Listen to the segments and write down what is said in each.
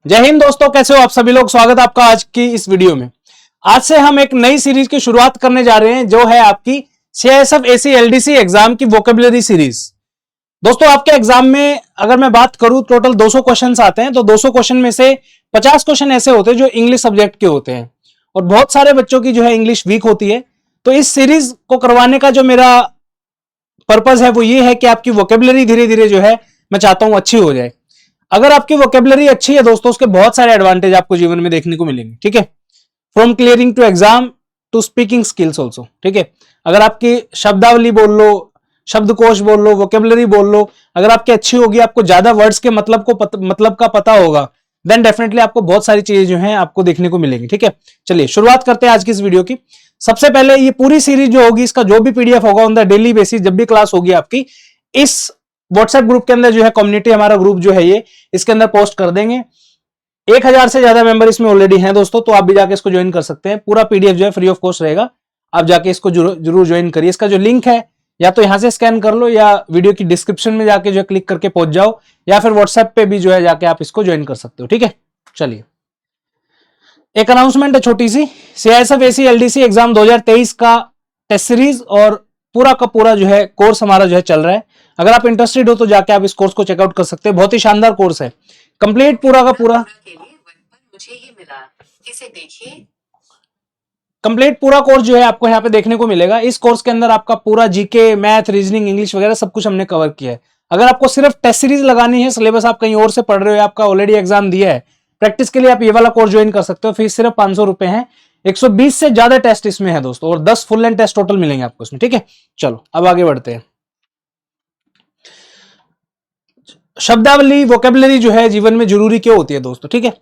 जय हिंद दोस्तों, कैसे हो आप सभी लोग। स्वागत है आपका आज की इस वीडियो में। आज से हम एक नई सीरीज की शुरुआत करने जा रहे हैं जो है आपकी सीआईएसएफ एसी एलडीसी एग्जाम की वोकेबुलरी सीरीज। दोस्तों आपके एग्जाम में अगर मैं बात करूं टोटल 200 क्वेश्चंस आते हैं, तो 200 क्वेश्चन में से 50 क्वेश्चन ऐसे होते हैं जो इंग्लिश सब्जेक्ट के होते हैं और बहुत सारे बच्चों की जो है इंग्लिश वीक होती है। तो इस सीरीज को करवाने का जो मेरा पर्पज है वो ये है कि आपकी वोकेबुलरी धीरे धीरे जो है मैं चाहता हूं अच्छी हो जाए। अगर आपकी वोकेबुलरी अच्छी है दोस्तों, उसके बहुत सारे एडवांटेज आपको जीवन में देखने को मिलेंगे। ठीक है, from clearing to exam to speaking skills also. ठीक है, अगर आपकी शब्दावली बोल लो, शब्दकोश बोल लो, वोकेबुलरी बोल लो, अगर आपकी अच्छी होगी, आपको ज्यादा वर्ड्स के मतलब का पता होगा, देन डेफिनेटली आपको बहुत सारी चीजें जो हैं आपको देखने को मिलेंगी। ठीक है, चलिए शुरुआत करते हैं आज की इस वीडियो की। सबसे पहले ये पूरी सीरीज जो होगी, इसका जो भी पीडीएफ होगा ऑन द डेली बेसिस, जब भी क्लास होगी आपकी, इस व्हाट्सएप ग्रुप के अंदर जो है कम्युनिटी हमारा ग्रुप जो है ये इसके अंदर पोस्ट कर देंगे। 1000 से ज्यादा मेंबर इसमें ऑलरेडी हैं दोस्तों, तो आप भी जाके इसको ज्वाइन कर सकते हैं। पूरा पीडीएफ जो है फ्री ऑफ कॉस्ट रहेगा, आप जाके इसको जरूर ज्वाइन करिए। इसका जो लिंक है या तो यहां से स्कैन कर लो या वीडियो की डिस्क्रिप्शन में जाके जो है क्लिक करके पहुंच जाओ, या फिर व्हाट्सएप पे भी जो है जाके आप इसको ज्वाइन कर सकते हो। ठीक है, चलिए एक अनाउंसमेंट है छोटी सी। सीआईएसएफ एसी एलडीसी एग्जाम 2023 का टेस्ट सीरीज और पूरा का पूरा जो है कोर्स हमारा जो है चल रहा है। अगर आप इंटरेस्टेड हो तो जाके आप इस कोर्स को चेकआउट कर सकते हैं। बहुत ही शानदार कोर्स है, कंप्लीट पूरा का पूरा मुझे ये मिला, इसे देखिए। कंप्लीट पूरा कोर्स जो है आपको यहाँ पे देखने को मिलेगा। इस कोर्स के अंदर आपका पूरा जीके, मैथ, रीजनिंग, इंग्लिश वगैरह सब कुछ हमने कवर किया है। अगर आपको सिर्फ टेस्ट सीरीज लगानी है, सिलेबस आप कहीं और से पढ़ रहे हो, आपका ऑलरेडी एग्जाम दिया है, प्रैक्टिस के लिए आप ये वाला कोर्स ज्वाइन कर सकते हो। फीस सिर्फ 500 रुपए है। 120 से ज्यादा टेस्ट इसमें है दोस्तों, और 10 फुल लेंथ टेस्ट टोटल मिलेंगे आपको इसमें। ठीक है, चलो अब आगे बढ़ते हैं। शब्दावली, वोकेबुलरी जो है जीवन में जरूरी क्यों होती है दोस्तों। ठीक है,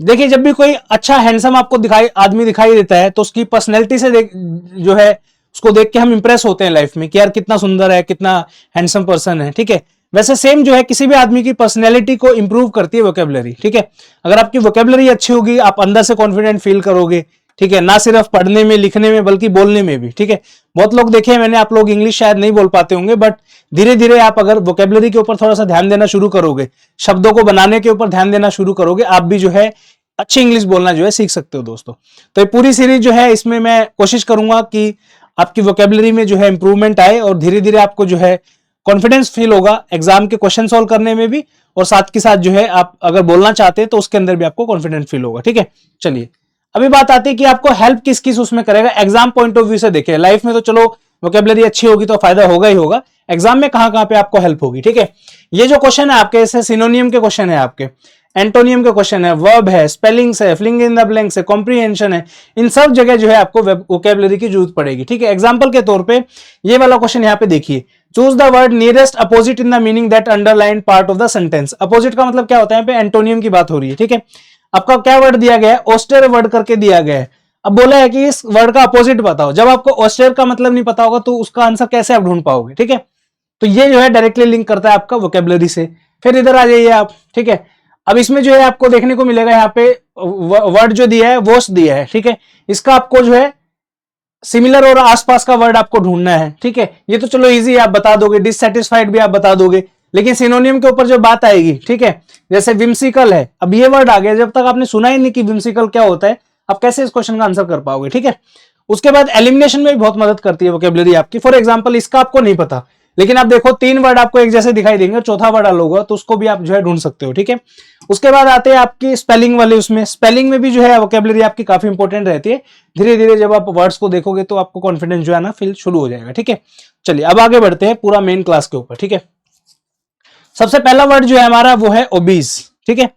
देखिए जब भी कोई अच्छा हैंडसम आपको आदमी दिखाई देता है, तो उसकी पर्सनैलिटी से जो है उसको देख के हम इंप्रेस होते हैं लाइफ में कि यार कितना सुंदर है, कितना हैंडसम पर्सन है। ठीक है, वैसे सेम जो है किसी भी आदमी की पर्सनैलिटी को इंप्रूव करती है वोकेबुलरी। ठीक है, अगर आपकी वोकेबुलरी अच्छी होगी, आप अंदर से कॉन्फिडेंट फील करोगे। ठीक है, ना सिर्फ पढ़ने में, लिखने में, बल्कि बोलने में भी। ठीक है, बहुत लोग देखे हैं मैंने, आप लोग इंग्लिश शायद नहीं बोल पाते होंगे, बट धीरे धीरे आप अगर वोकेबुलरी के ऊपर थोड़ा सा ध्यान देना शुरू करोगे, शब्दों को बनाने के ऊपर ध्यान देना शुरू करोगे, आप भी जो है अच्छी इंग्लिश बोलना जो है सीख सकते हो दोस्तों। तो ये पूरी सीरीज जो है, इसमें मैं कोशिश करूंगा कि आपकी वोकेबुलरी में जो है इंप्रूवमेंट आए और धीरे धीरे आपको जो है कॉन्फिडेंस फील होगा एग्जाम के क्वेश्चन सॉल्व करने में भी, और साथ के साथ जो है आप अगर बोलना चाहते हैं तो उसके अंदर भी आपको कॉन्फिडेंस फील होगा। ठीक है, चलिए अभी बात आती है कि आपको हेल्प किस किस उसमें करेगा एग्जाम पॉइंट ऑफ व्यू से। देखिए लाइफ में तो चलो वोकेबुलरी अच्छी होगी तो फायदा होगा ही होगा, एग्जाम में कहां कहां पे आपको हेल्प होगी। ठीक है, ये जो क्वेश्चन है आपके, ऐसे सिनोनियम के क्वेश्चन है, आपके एंटोनियम के क्वेश्चन है, वर्ब है, स्पेलिंग्स है, फिलिंग इन द ब्लैंक्स है, कॉम्प्रिहेंशन है, इन सब जगह जो है आपको वोकेबुलरी की जरूरत पड़ेगी। ठीक है, एग्जांपल के तौर पे ये वाला क्वेश्चन यहाँ पे देखिए, choose the word nearest opposite in the meaning that underline part of the sentence. Opposite का मतलब क्या होता है, यहाँ पे एंटोनियम की बात हो रही है। ठीक है, आपका क्या वर्ड दिया गया है, ऑस्टेर वर्ड करके दिया गया है। अब बोला है कि इस वर्ड का अपोजिट बताओ। जब आपको ऑस्टेर का मतलब नहीं पता होगा तो उसका आंसर कैसे आप ढूंढ पाओगे। ठीक है, तो ये जो है डायरेक्टली लिंक करता है आपका वोकेबुलरी से। फिर इधर आ जाइए आप। ठीक है, अब इसमें जो है आपको देखने को मिलेगा यहाँ पे वर्ड जो दिया है वॉश दिया है। ठीक है, इसका आपको जो है सिमिलर और आसपास का वर्ड आपको ढूंढना है। ठीक है, ये तो चलो इजी, आप बता दोगे। डिससेटिस्फाइड भी आप बता दोगे, लेकिन सिनोनियम के ऊपर जो बात आएगी, ठीक है, जैसे विम्सिकल है, अब ये वर्ड आ गया, जब तक आपने सुना ही नहीं कि विम्सिकल क्या होता है, आप कैसे इस क्वेश्चन का आंसर कर पाओगे। ठीक है, उसके बाद एलिमिनेशन में भी बहुत मदद करती है वोकेबुलरी आपकी। फॉर एग्जांपल इसका आपको नहीं पता, लेकिन आप देखो 3 वर्ड आपको एक जैसे दिखाई देंगे, चौथा वर्ड अलग होगा, तो उसको भी आप जो है ढूंढ सकते हो। ठीक है, उसके बाद आते हैं आपकी स्पेलिंग वाले। उसमें स्पेलिंग में भी जो है वोकेबुलरी आपकी काफी इंपॉर्टेंट रहती है। धीरे धीरे जब आप वर्ड्स को देखोगे तो आपको कॉन्फिडेंस जो है ना फील शुरू हो जाएगा। ठीक है, चलिए अब आगे बढ़ते हैं पूरा मेन क्लास के ऊपर। ठीक है, सबसे पहला वर्ड जो है हमारा वो है ओबीज। ठीक है,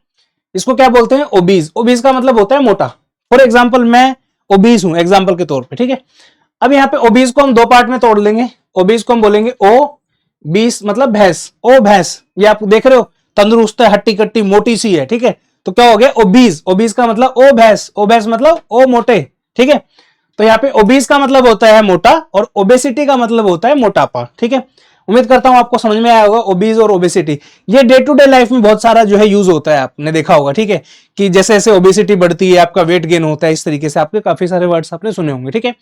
इसको क्या बोलते हैं, ओबीज। ओबीज का मतलब होता है मोटा। फॉर एग्जाम्पल मैं ओबीज हूं, एग्जाम्पल के तौर पे। ठीक है, अब यहाँ पे ओबीज को हम 2 पार्ट में तोड़ लेंगे। ओबीज को हम बोलेंगे ओ बीस, मतलब भैंस, ओ भैंस। ये आप देख रहे हो, तंदुरुस्त है, हट्टी कट्टी, मोटी सी है। ठीक है, तो क्या हो गया, ओबीज। ओबीज का मतलब ओ भैंस, ओ भैंस मतलब ओ मोटे। ठीक है, तो यहाँ पे ओबीज का मतलब होता है मोटा और ओबेसिटी का मतलब होता है मोटापा। ठीक है, उम्मीद करता हूं आपको समझ में आया होगा ओबीज और ओबेसिटी। ये डे टू डे लाइफ में बहुत सारा जो है यूज होता है, आपने देखा होगा। ठीक है, कि जैसे जैसे ओबेसिटी बढ़ती है आपका वेट गेन होता है, इस तरीके से आपके काफी सारे वर्ड्स आपने सुने होंगे। ठीक है,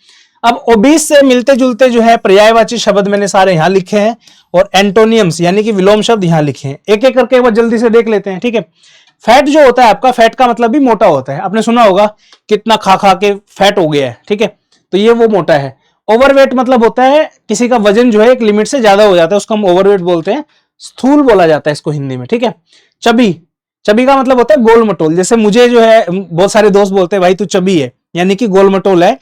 अब ओबीस से मिलते जुलते जो है पर्यायवाची शब्द मैंने सारे यहां लिखे हैं, और एंटोनियम्स यानी कि विलोम शब्द यहां लिखे हैं। एक एक करके एक बार जल्दी से देख लेते हैं। ठीक है, फैट जो होता है आपका, फैट का मतलब भी मोटा होता है, आपने सुना होगा कितना खा खा के फैट हो गया है, ठीक है, तो ये वो मोटा है। ओवरवेट मतलब होता है किसी का वजन जो है एक लिमिट से ज्यादा हो जाता है, उसको हम ओवरवेट बोलते हैं, स्थूल बोला जाता है इसको हिंदी में, ठीक है। चबी, चबी का मतलब होता है गोल मटोल, जैसे मुझे जो है बहुत सारे दोस्त बोलते हैं भाई तू चबी है, यानी कि गोल मटोल है,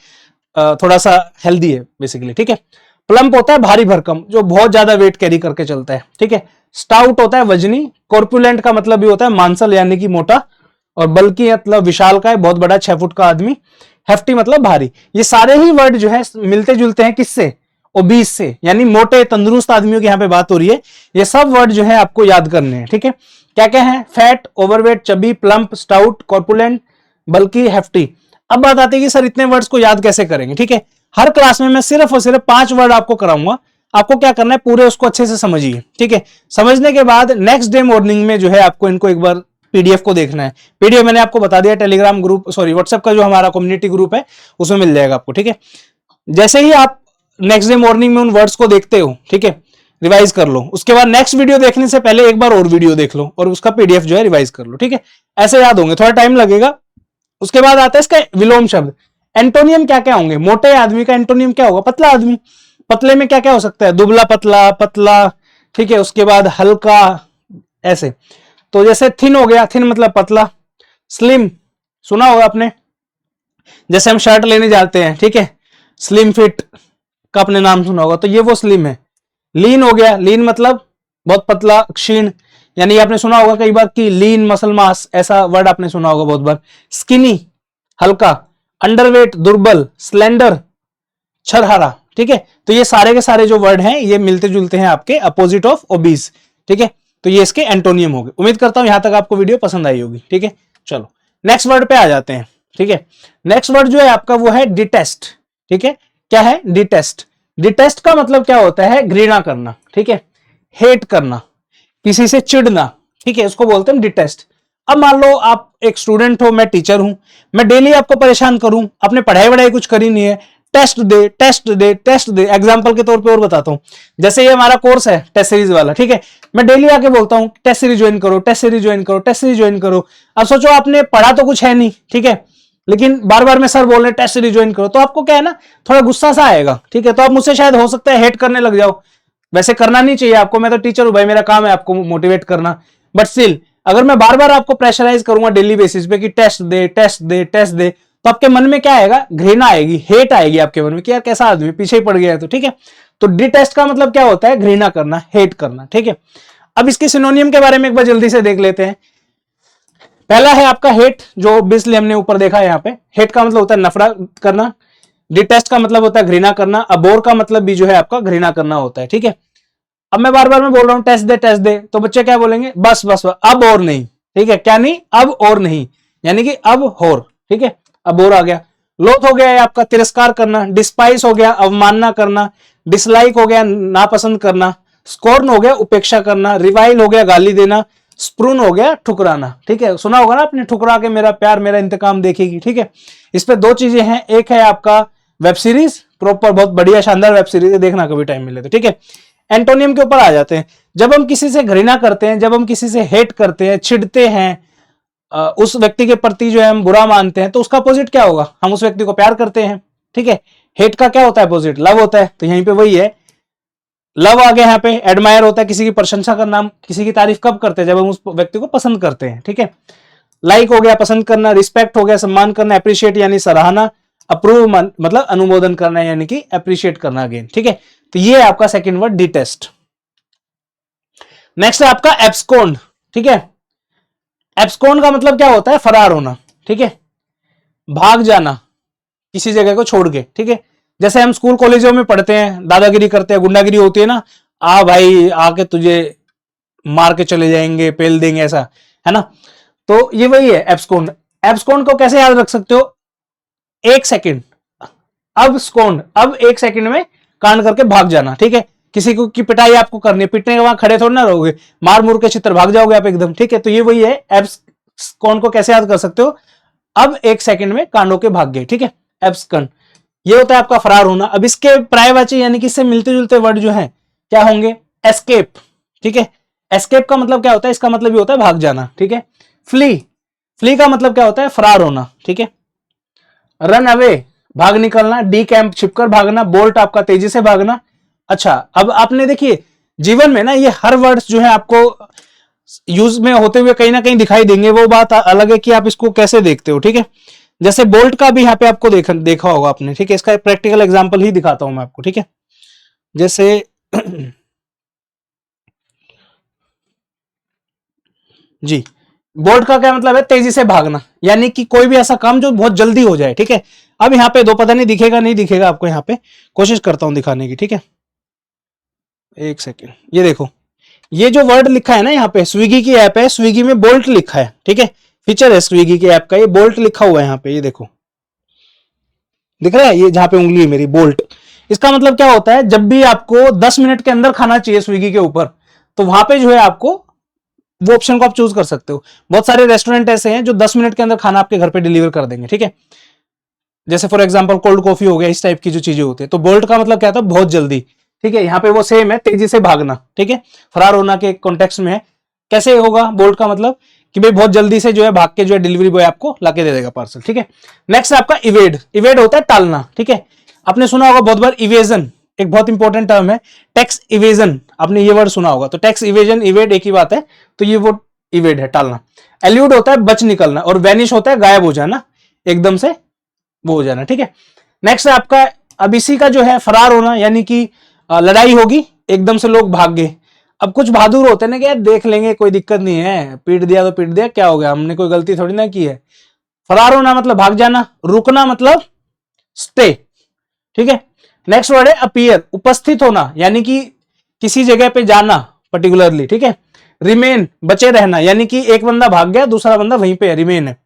थोड़ा सा हेल्दी है बेसिकली, ठीक है। प्लम्प होता है भारी भरकम, जो बहुत ज्यादा वेट कैरी करके चलता है, ठीक है। स्टाउट होता है वजनी, कॉर्पुलेंट का मतलब भी होता है मांसल यानी कि मोटा, और बल्कि मतलब विशाल का है, बहुत बड़ा 6 फुट का आदमी। हेफ्टी मतलब भारी। ये सारे ही वर्ड जो है मिलते जुलते हैं किससे, ओबीस से, यानी मोटे तंदुरुस्त आदमियों की यहाँ पे बात हो रही है। ये सब वर्ड जो है आपको याद करने हैं, ठीक है। क्या क्या है, fat, overweight, chubby, plump, stout, corpulent, बल्कि, हेफ्टी। अब बात आती है कि सर इतने वर्ड्स को याद कैसे करेंगे, ठीक है। हर क्लास में मैं सिर्फ और सिर्फ 5 वर्ड आपको कराऊंगा, आपको क्या करना है पूरे उसको अच्छे से समझिए, ठीक है। समझने के बाद नेक्स्ट डे मॉर्निंग में जो है आपको इनको एक बार पीडीएफ को देखना है। पीडीएफ मैंने आपको बता दिया, टेलीग्राम ग्रुप, सॉरी व्हाट्सएप का जो हमारा कम्युनिटी ग्रुप है उसमें मिल जाएगा आपको, ठीक है। जैसे ही आप नेक्स्ट डे मॉर्निंग में उन वर्ड्स को देखते हो, ठीक है, रिवाइज कर लो, उसके बाद नेक्स्ट वीडियो देखने से पहले एक बार और वीडियो देख लो और उसका पीडीएफ जो है रिवाइज कर लो, ठीक है। ऐसे याद होंगे, थोड़ा टाइम लगेगा। उसके बाद आता है इसका विलोम शब्द। एंटोनियम क्या क्या होंगे, मोटे आदमी का एंटोनियम क्या होगा, पतला आदमी। पतले में क्या क्या हो सकता है, दुबला पतला, पतला, ठीक है। उसके बाद हल्का, ऐसे। तो जैसे थिन हो गया, थिन मतलब पतला। स्लिम सुना होगा आपने, जैसे हम शर्ट लेने जाते हैं, ठीक है, स्लिम फिट का आपने नाम सुना होगा, तो ये वो स्लिम है। लीन हो गया, लीन मतलब बहुत पतला, क्षीण, यानी आपने सुना होगा कई बार कि लीन मसल मास, ऐसा वर्ड आपने सुना होगा बहुत बार। स्किनी हल्का, अंडरवेट दुर्बल, स्लेंडर छरहरा, ठीक है। तो ये सारे के सारे जो वर्ड हैं ये मिलते जुलते हैं आपके अपोजिट ऑफ ओबीस, ठीक है। तो ये इसके एंटोनियम हो गए। उम्मीद करता हूं यहां तक आपको वीडियो पसंद आई होगी, ठीक है। चलो नेक्स्ट वर्ड पे आ जाते हैं, ठीक है। नेक्स्ट वर्ड जो है आपका वो है डिटेस्ट, ठीक है। क्या है, डिटेस्ट। डिटेस्ट का मतलब क्या होता है, घृणा करना, ठीक है, हेट करना, किसी से चिढ़ना, ठीक है, उसको बोलते हैं डिटेस्ट। अब मान लो आप एक स्टूडेंट हो, मैं टीचर हूं, मैं डेली आपको परेशान करूं, आपने पढ़ाई वढ़ाई कुछ करी नहीं है, टेस्ट दे टेस्ट दे टेस्ट दे। एग्जांपल के तौर पे और बताता हूं, जैसे ये हमारा कोर्स है टेस्ट सीरीज वाला, ठीक है, मैं डेली आके बोलता हूं टेस्ट सीरीज ज्वाइन करो, टेस्ट सीरीज ज्वाइन करो, टेस्ट सीरीज ज्वाइन करो। अब सोचो आपने पढ़ा तो कुछ है नहीं, ठीक है, लेकिन बार बार में सर बोल रहे टेस्ट सीरीज ज्वाइन करो, तो आपको क्या है ना, थोड़ा गुस्सा सा आएगा, ठीक है। तो आप मुझसे शायद हो सकता है हेट करने लग जाओ। वैसे करना नहीं चाहिए आपको, मैं तो टीचर हूं भाई, मेरा काम है आपको मोटिवेट करना, बट स्टिल अगर मैं बार बार आपको प्रेशराइज करूंगा डेली बेसिस पे कि टेस्ट दे टेस्ट दे टेस्ट दे, तो आपके मन में क्या आएगा, घृणा आएगी, हेट आएगी आपके मन में कि यार कैसा आदमी पीछे ही पड़ गया है, तो ठीक है। तो डिटेस्ट का मतलब क्या होता है, घृणा करना, हेट करना, ठीक है। अब इसके सिनोनियम के बारे में एक बार जल्दी से देख लेते हैं। पहला है आपका हेट, जो ऑब्वियसली हमने ऊपर देखा है यहाँ पे। हेट का मतलब होता है नफरत करना, डिटेस्ट का मतलब होता है घृणा करना, अबोर का मतलब भी जो है आपका घृणा करना होता है, ठीक है। अब मैं बार बार में बोल रहा हूं टेस्ट दे, तो बच्चे क्या बोलेंगे, बस बस बस, अब और नहीं, ठीक है। क्या नहीं, अब और नहीं, यानी कि अब होर, ठीक है, अब और आ गया। लोथ हो गया है आपका तिरस्कार करना, डिस्पाइस हो गया अवमानना करना, डिसलाइक हो गया नापसंद करना, स्कॉर्न हो गया उपेक्षा करना, रिवाइल हो गया गाली देना, स्प्रून हो गया ठुकराना, ठीक है। सुना होगा ना आपने, ठुकरा के मेरा प्यार मेरा इंतकाम देखेगी, ठीक है। इस पे 2 चीजें हैं, एक है आपका वेब सीरीज, प्रॉपर बहुत बढ़िया शानदार वेब सीरीज है, देखना कभी टाइम मिले तो, ठीक है। एंटोनियम के ऊपर आ जाते हैं। जब हम किसी से घृणा करते हैं, जब हम किसी से हेट करते हैं, चिढ़ते हैं, उस व्यक्ति के प्रति जो है हम बुरा मानते हैं, तो उसका अपोजिट क्या होगा, हम उस व्यक्ति को प्यार करते हैं, ठीक है। हेट का क्या होता है अपोजिट, लव होता है, तो यहीं पे वही है, लव आ गया यहाँ पे। एडमायर होता है किसी की प्रशंसा करना, हम किसी की तारीफ कब करते हैं, जब हम उस व्यक्ति को पसंद करते हैं, ठीक है। लाइक हो गया पसंद करना, रिस्पेक्ट हो गया सम्मान करना, अप्रिशिएट यानी सराहना, अप्रूव मतलब अनुमोदन करना यानी कि अप्रिशिएट करना अगेन, ठीक है। तो ये है आपका सेकंड वर्ड डिटेस्ट। नेक्स्ट है आपका एब्सकॉन्ड, ठीक है। एब्सकॉन्ड का मतलब क्या होता है, फरार होना, ठीक है, भाग जाना किसी जगह को छोड़ के, ठीक है। जैसे हम स्कूल कॉलेजों में पढ़ते हैं, दादागिरी करते हैं, गुंडागिरी होती है ना, आ भाई आके तुझे मार के चले जाएंगे, पेल देंगे, ऐसा है ना। तो ये वही है एब्सकॉन्ड। एब्सकॉन्ड को कैसे याद रख सकते हो, 1 सेकंड, अब स्कॉन्ड, अब 1 सेकंड में कांड करके भाग जाना, ठीक है। किसी को की पिटाई आपको करनी है, पिटने के वहां खड़े थोड़ी ना रहोगे, मार मुर के चित्र भाग जाओगे आप एकदम, ठीक है। तो ये वही है, एब्सकॉन्ड को कैसे याद कर सकते हो, अब 1 सेकंड में कांड होके भाग गए, ठीक है, एब्सकॉन्ड। ये होता है आपका फरार होना। अब इसके पर्यायवाची यानी कि इससे मिलते जुलते वर्ड जो है क्या होंगे, एस्केप, ठीक है। एस्केप का मतलब क्या होता है, इसका मतलब ये होता है भाग जाना, ठीक है। फ्ली, फ्ली का मतलब क्या होता है? फरार होना, ठीक है। रन अवे, भाग निकलना। डी कैंप, छिपकर भागना। बोल्ट आपका तेजी से भागना। अच्छा, अब आपने देखिए जीवन में ना ये हर वर्ड्स जो है आपको यूज में होते हुए कहीं ना कहीं दिखाई देंगे, वो बात अलग है कि आप इसको कैसे देखते हो, ठीक है। जैसे बोल्ट का भी यहाँ पे आपको देखा होगा आपने, ठीक है। इसका एक प्रैक्टिकल एग्जांपल ही दिखाता हूं मैं आपको, ठीक है। जैसे जी, बोल्ट का क्या मतलब है? तेजी से भागना, यानी कि कोई भी ऐसा काम जो बहुत जल्दी हो जाए, ठीक है। अब यहाँ पे दो, पता नहीं दिखेगा नहीं दिखेगा आपको, यहाँ पे कोशिश करता हूं दिखाने की, ठीक है। एक सेकेंड, ये देखो, ये जो वर्ड लिखा है ना यहाँ पे, स्विगी की ऐप है, स्विगी में बोल्ट लिखा है, ठीक है। फीचर है स्विगी की ऐप का, ये बोल्ट लिखा हुआ है यहाँ पे, ये देखो दिख रहा है, ये जहां पे उंगली है मेरी, बोल्ट। इसका मतलब क्या होता है? जब भी आपको 10 मिनट के अंदर खाना चाहिए स्विगी के ऊपर, तो वहां पे जो है आपको वो ऑप्शन को आप चूज कर सकते हो। बहुत सारे रेस्टोरेंट ऐसे हैं जो 10 मिनट के अंदर खाना आपके घर पे डिलीवर कर देंगे, ठीक है। जैसे फॉर एग्जांपल कोल्ड कॉफी हो गया, इस टाइप की जो चीजें होती है। तो बोल्ट का मतलब क्या था? बहुत जल्दी, ठीक है। यहाँ पे वो सेम है, तेजी से भागना, ठीक है, फरार होना के कॉन्टेक्स्ट में है। कैसे होगा बोल्ट का मतलब? कि भाई बहुत जल्दी से जो है भाग के जो है डिलीवरी बॉय आपको लाके दे देगा पार्सल, ठीक है। नेक्स्ट आपका इवेड, इवेड होता है टालना, ठीक है। आपने सुना होगा बहुत बार इवेजन, एक बहुत इंपॉर्टेंट टर्म है, टैक्स इवेजन, आपने ये वर्ड सुना होगा। तो टैक्स इवेजन, इवेड एक ही बात है, तो ये वो इवेड है, टालना। एल्यूड होता है बच निकलना, और वैनिश होता है गायब हो जाना, एकदम से वो हो जाना, ठीक है। नेक्स्ट आपका, अब इसी का जो है फरार होना, यानी कि लड़ाई होगी, एकदम से लोग भाग गए। अब कुछ बहादुर होते हैं ना कि यार देख लेंगे, कोई दिक्कत नहीं है, पीट दिया तो पीट दिया, क्या हो गया, हमने कोई गलती थोड़ी ना की है। फरार होना मतलब भाग जाना, रुकना मतलब स्टे, ठीक है। नेक्स्ट वर्ड है अपीयर, उपस्थित होना, यानी कि किसी जगह पे जाना पर्टिकुलरली, ठीक है। रिमेन, बचे रहना, यानी कि एक बंदा भाग गया, दूसरा बंदा वहीं पे है, रिमेन है।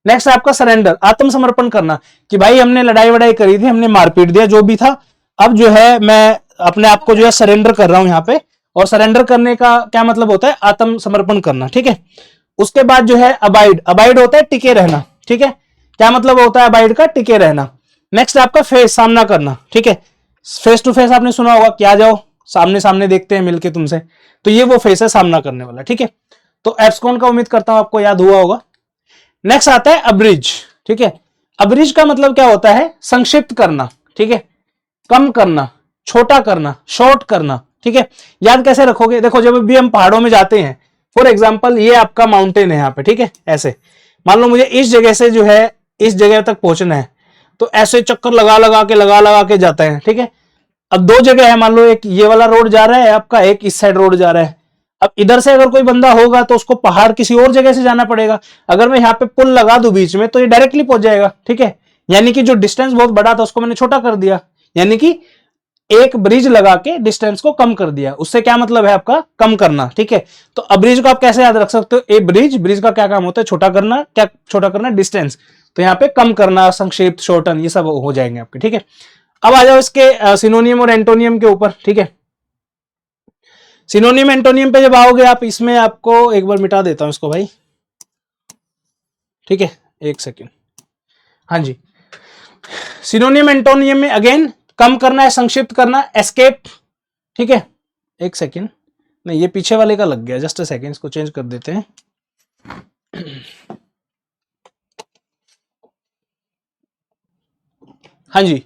नेक्स्ट आपका सरेंडर, आत्मसमर्पण करना, कि भाई हमने लड़ाई वड़ाई करी थी, हमने मारपीट दिया जो भी था, अब जो है मैं अपने आप को जो है सरेंडर कर रहा हूं यहाँ पे। और सरेंडर करने का क्या मतलब होता है? आत्मसमर्पण करना, ठीक है। उसके बाद जो है अबाइड, अबाइड होता है टिके रहना, ठीक है। क्या मतलब होता है अबाइड का? टिके रहना। नेक्स्ट आपका फेस, सामना करना, ठीक है। फेस टू फेस आपने सुना होगा कि आ जाओ सामने सामने देखते हैं मिलके तुमसे, तो ये वो फेस है सामना करने वाला, ठीक है। तो एब्सकॉन का उम्मीद करता हूं आपको याद हुआ होगा। नेक्स्ट आता है अब्रिज, ठीक है। अब्रिज का मतलब क्या होता है? संक्षिप्त करना, ठीक है, कम करना, छोटा करना, शॉर्ट करना, ठीक है। याद कैसे रखोगे? देखो जब भी हम पहाड़ों में जाते हैं, फॉर एग्जाम्पल ये आपका माउंटेन है यहाँ पे, ठीक है। ऐसे मान लो मुझे इस जगह से जो है इस जगह तक पहुंचना है, तो ऐसे चक्कर लगा लगा के जाते हैं, ठीक है। अब दो जगह है, मान लो एक ये वाला रोड जा रहा है आपका, एक इस साइड रोड जा रहा है। अब इधर से अगर कोई बंदा होगा तो उसको पहाड़ किसी और जगह से जाना पड़ेगा। अगर मैं यहाँ पे पुल लगा दूं बीच में, तो ये डायरेक्टली पहुंच जाएगा, ठीक है। यानी कि जो डिस्टेंस बहुत बड़ा था उसको मैंने छोटा कर दिया, यानी कि एक ब्रिज लगा के डिस्टेंस को कम कर दिया। उससे क्या मतलब है आपका? कम करना, ठीक है। तो अब ब्रिज को आप कैसे याद रख सकते हो? ए ब्रिज, ब्रिज का क्या काम होता है? छोटा करना। क्या छोटा करना? डिस्टेंस। तो यहाँ पे कम करना, संक्षिप्त, शॉर्टन, ये सब हो जाएंगे आपके, ठीक है। अब आ जाओ इसके सिनोनियम और एंटोनियम के ऊपर, ठीक है। सिनोनियम एंटोनियम पे जब आओगे आप, इसमें आपको एक बार मिटा देता हूं इसको भाई, ठीक है, एक सेकेंड। हाँ जी, सिनोनियम एंटोनियम में अगेन कम करना है, संक्षिप्त करना, एस्केप, ठीक है। एक सेकेंड, नहीं ये पीछे वाले का लग गया, जस्ट अ सेकेंड, इसको चेंज कर देते हैं। हाँ जी,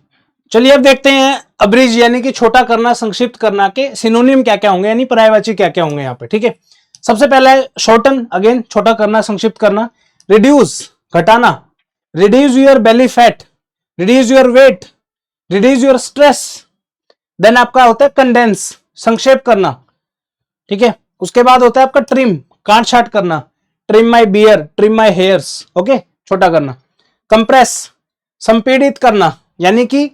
चलिए अब देखते हैं अब्रिज यानी कि छोटा करना, संक्षिप्त करना के सिनोनिम क्या क्या होंगे, यानी पर्यायवाची क्या क्या होंगे यहाँ पे, ठीक है। सबसे पहला है शॉर्टन, अगेन छोटा करना, संक्षिप्त करना। रिड्यूस, घटाना। Reduce your belly fat, reduce your weight, reduce your stress. Then आपका होता है कंडेंस, संक्षेप करना, ठीक है। उसके बाद होता है आपका ट्रिम, काट छाट करना। Trim my beard, trim my hairs, okay, छोटा करना। कंप्रेस, संपीड़ित करना, यानी कि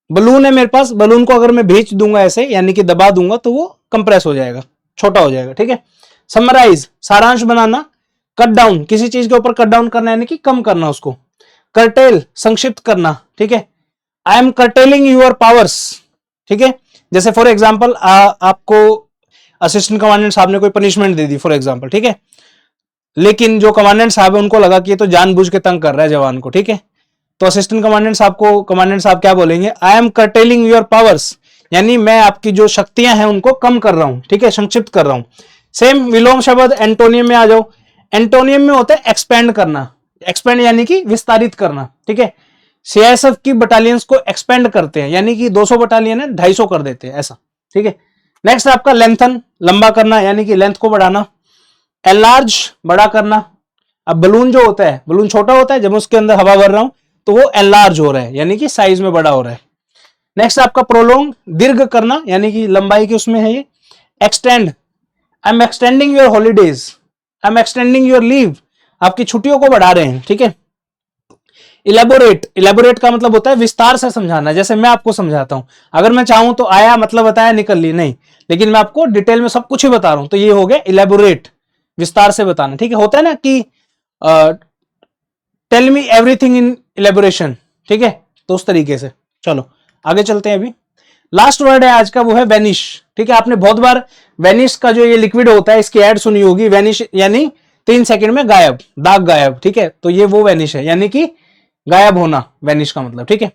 बलून है मेरे पास, बलून को अगर मैं भेज दूंगा ऐसे, यानी कि दबा दूंगा, तो वो कंप्रेस हो जाएगा, छोटा हो जाएगा, ठीक है। समराइज, सारांश बनाना। कट डाउन, किसी चीज के ऊपर कट डाउन करना, यानी कि कम करना उसको। कर्टेल, संक्षिप्त करना, ठीक है। I am curtailing your powers, ठीक है। जैसे फॉर एग्जाम्पल आपको असिस्टेंट कमांडेंट साहब ने कोई पनिशमेंट दे दी फॉर एग्जाम्पल, ठीक है। लेकिन जो कमांडेंट साहब है उनको लगा कि ये तो जानबूझ के तंग कर रहा है जवान को, ठीक है। तो असिस्टेंट कमांडेंट साहब को कमांडेंट साहब क्या बोलेंगे? आई एम कर्टेलिंग योर पावर्स, यानी मैं आपकी जो शक्तियां हैं उनको कम कर रहा हूं, ठीक है, संक्षिप्त कर रहा हूं। सेम विलोम शब्द एंटोनियम में आ जाओ। एंटोनियम में होता है एक्सपेंड करना, एक्सपेंड यानी कि विस्तारित करना, ठीक है। सीआईएसएफ की बटालियंस को एक्सपेंड करते हैं, यानी कि 200 बटालियन है 250 कर देते हैं, ऐसा, ठीक है। नेक्स्ट आपका लेंथन, लंबा करना, यानी कि लेंथ को बढ़ाना। एनलार्ज, बड़ा करना। अब बलून जो होता है, बलून छोटा होता है, जब उसके अंदर हवा भर रहा हूं तो वो एनलार्ज हो रहा है, यानी कि साइज में बड़ा हो रहा है। नेक्स्ट आपका प्रोलोंग, दीर्घ करना, यानी कि लंबाई की उसमें है ये। Extend, I am extending your holidays, I am extending your leave, आपकी छुट्टियों को बढ़ा रहे हैं, ठीक है। इलेबोरेट, इलेबोरेट का मतलब होता है विस्तार से समझाना, जैसे मैं आपको समझाता हूं, अगर मैं चाहूं तो आया मतलब बताया निकल ली, नहीं, लेकिन मैं आपको डिटेल में सब कुछ ही बता रहा हूं, तो ये हो गया इलेबोरेट, विस्तार से बताना, ठीक है। होता है ना कि tell me everything in elaboration, ठीक है, तो उस तरीके से। चलो आगे चलते हैं। अभी लास्ट वर्ड है आज का, वो है वेनिश, ठीक है। आपने बहुत बार वेनिश का जो ये लिक्विड होता है इसकी ऐड सुनी होगी, वेनिश यानी 3 सेकंड में गायब, दाग गायब, ठीक है, तो ये वो वेनिश है, यानी कि गायब होना, वेनिश का मतलब, ठीक है।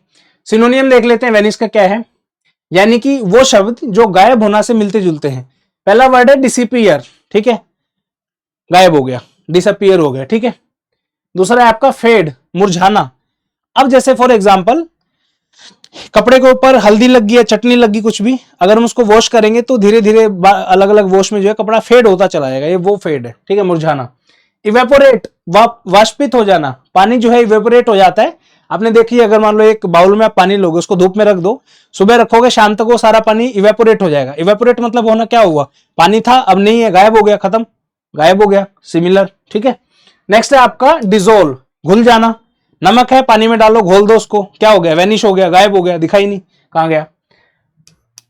सिनोनियम देख लेते हैं वेनिश का क्या है, यानी कि वो शब्द जो गायब होना से मिलते जुलते हैं। पहला वर्ड है डिसिपियर, ठीक है, गायब हो गया, डिसअपियर हो गया, ठीक है। दूसरा है आपका फेड, मुरझाना। अब जैसे फॉर एग्जाम्पल कपड़े के ऊपर हल्दी लग गई है, चटनी लग गई, कुछ भी, अगर हम उसको वॉश करेंगे तो धीरे धीरे अलग अलग वॉश में जो है कपड़ा फेड होता चला जाएगा, ये वो फेड है, ठीक है, मुरझाना। इवेपोरेट, वाष्पित हो जाना, पानी जो है इवेपोरेट हो जाता है। आपने देखिए, अगर मान लो एक बाउल में आप पानी लोगे, उसको धूप में रख दो, सुबह रखोगे, शाम तक वो सारा पानी इवेपोरेट हो जाएगा। इवेपोरेट मतलब होना क्या हुआ, पानी था अब नहीं है, गायब हो गया, खत्म, गायब हो गया, सिमिलर, ठीक है। नेक्स्ट है आपका डिजोल्व, घुल जाना। नमक है, पानी में डालो, घोल दो उसको, क्या हो गया, वेनिश हो गया, गायब हो गया, दिखाई नहीं, कहां गया।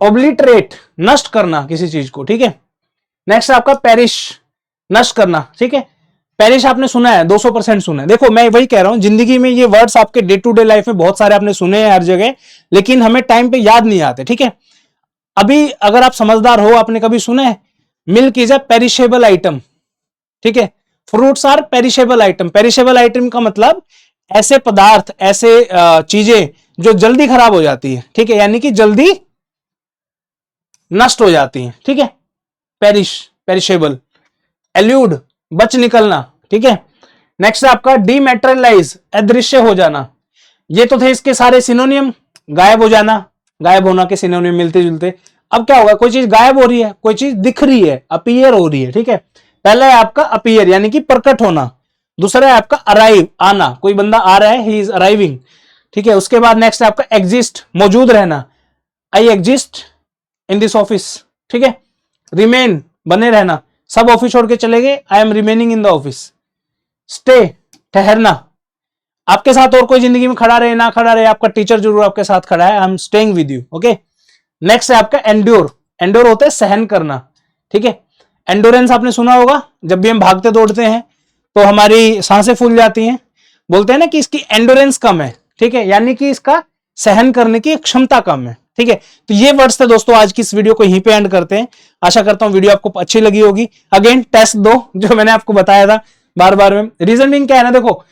ओब्लिटरेट, नष्ट करना किसी चीज को, ठीक है। नेक्स्ट आपका पेरिश, नष्ट करना, ठीक है। पेरिश आपने सुना है, 200% सुना है। देखो मैं वही कह रहा हूं, जिंदगी में ये वर्ड्स आपके डे टू डे लाइफ में बहुत सारे आपने सुने हैं हर जगह, लेकिन हमें टाइम पे याद नहीं आते, ठीक है। अभी अगर आप समझदार हो, आपने कभी सुना है milk is a perishable item, ठीक है। Fruits are perishable item, perishable item का मतलब ऐसे पदार्थ, ऐसे चीजें जो जल्दी खराब हो जाती है, ठीक है, यानी कि जल्दी नष्ट हो जाती हैं, ठीक है, पेरिशेबल। एल्यूड, बच निकलना, ठीक है। नेक्स्ट आपका डीमेटेरियलाइज, अदृश्य हो जाना। ये तो थे इसके सारे सिनोनियम, गायब हो जाना, गायब होना के सिनोनियम मिलते जुलते। अब क्या होगा, कोई चीज गायब हो रही है, कोई चीज दिख रही है, अपीयर हो रही है, ठीक है। पहला है आपका अपीयर, यानी कि प्रकट होना। दूसरा है आपका अराइव, आना, कोई बंदा आ रहा है, ही इज अराइविंग, ठीक है। उसके बाद नेक्स्ट है आपका एग्जिस्ट, मौजूद रहना, I exist in this office, ठीक है। रिमेन, बने रहना, सब ऑफिस छोड़ के चले गए, I am remaining in the office. Stay, ठहरना, आपके साथ और कोई जिंदगी में खड़ा रहे ना खड़ा रहे, आपका टीचर जरूर आपके साथ खड़ा है, I am staying with you, okay. Next है आपका एंड्योर, एंड्योर होता है सहन करना, ठीक है। एंडोरेंस आपने सुना होगा, जब भी हम भागते दौड़ते हैं तो हमारी सांसें फूल जाती हैं, बोलते हैं ना कि इसकी एंडोरेंस कम है, ठीक है, यानी कि इसका सहन करने की क्षमता कम है, ठीक है। तो ये वर्ड्स थे दोस्तों, आज की इस वीडियो को यहीं पे एंड करते हैं। आशा करता हूं वीडियो आपको अच्छी लगी होगी। अगेन टेस्ट दो, जो मैंने आपको बताया था बार बार में। रीजन बीइंग क्या है ना, देखो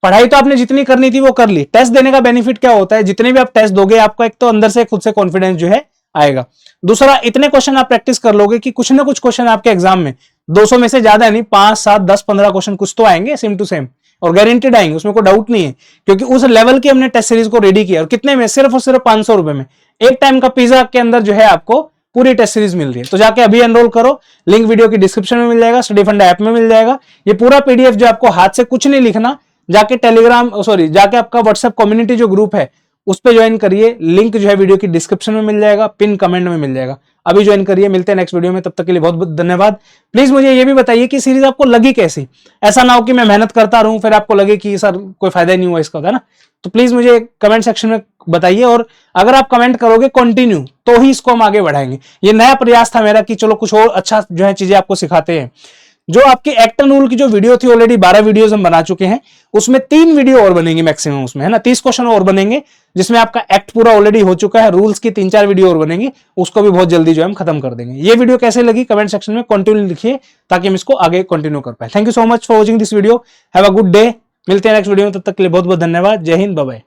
पढ़ाई तो आपने जितनी करनी थी वो कर ली, टेस्ट देने का बेनिफिट क्या होता है, जितने भी आप टेस्ट दोगे आपको एक तो अंदर से खुद से कॉन्फिडेंस जो है आएगा। दूसरा, इतने क्वेश्चन आप प्रैक्टिस कर लोगे कि कुछ ना कुछ क्वेश्चन आपके एग्जाम में 200 में से ज्यादा नहीं, 5, 7, 10, 15 क्वेश्चन कुछ तो आएंगे सेम टू सेम, और गारंटेड आएंगे, उसमें कोई डाउट नहीं है, क्योंकि उस लेवल की हमने टेस्ट सीरीज को रेडी किया। और कितने में, सिर्फ और सिर्फ 500 रुपए में एक टाइम का पिज्जा के अंदर जो है आपको पूरी टेस्ट सीरीज मिल रही है। तो जाके अभी एनरोल करो, लिंक वीडियो की डिस्क्रिप्शन में मिल जाएगा, स्टडी फंड ऐप में मिल जाएगा। ये पूरा पीडीएफ जो आपको हाथ से कुछ नहीं लिखना, जाके जाके आपका व्हाट्सएप कम्युनिटी जो ग्रुप है उस पर ज्वाइन करिए, लिंक जो है वीडियो की डिस्क्रिप्शन में मिल जाएगा, पिन कमेंट में मिल जाएगा, अभी ज्वाइन करिए। मिलते हैं नेक्स्ट वीडियो में, तब तक के लिए बहुत बहुत धन्यवाद। प्लीज मुझे ये भी बताइए कि सीरीज आपको लगी कैसी, ऐसा ना हो कि मैं मेहनत करता रहूं फिर आपको लगे कि सर कोई फायदा नहीं हुआ इसका, है ना। तो प्लीज मुझे कमेंट सेक्शन में बताइए, और अगर आप कमेंट करोगे कंटिन्यू तो ही इसको हम आगे बढ़ाएंगे। ये नया प्रयास था मेरा कि चलो कुछ और अच्छा जो है चीजें आपको सिखाते हैं। जो आपकी एक्ट एंड रूल की जो वीडियो थी, ऑलरेडी 12 वीडियोस हम बना चुके हैं, उसमें 3 वीडियो और बनेंगे मैक्सिमम उसमें, है ना। 30 क्वेश्चन और बनेंगे, जिसमें आपका एक्ट पूरा ऑलरेडी हो चुका है, रूल्स की 3-4 वीडियो और बनेंगी, उसको भी बहुत जल्दी जो है हम खत्म कर देंगे। ये वीडियो कैसे लगी कमेंट सेक्शन में कंटिन्यू लिखिए, ताकि हम इसको आगे कंटिन्यू कर पाए। Thank you so much for watching this video, have a good day. मिलते हैं नेक्स्ट वीडियो में, तब तक के लिए बहुत बहुत धन्यवाद। जय हिंद, बाय बाय।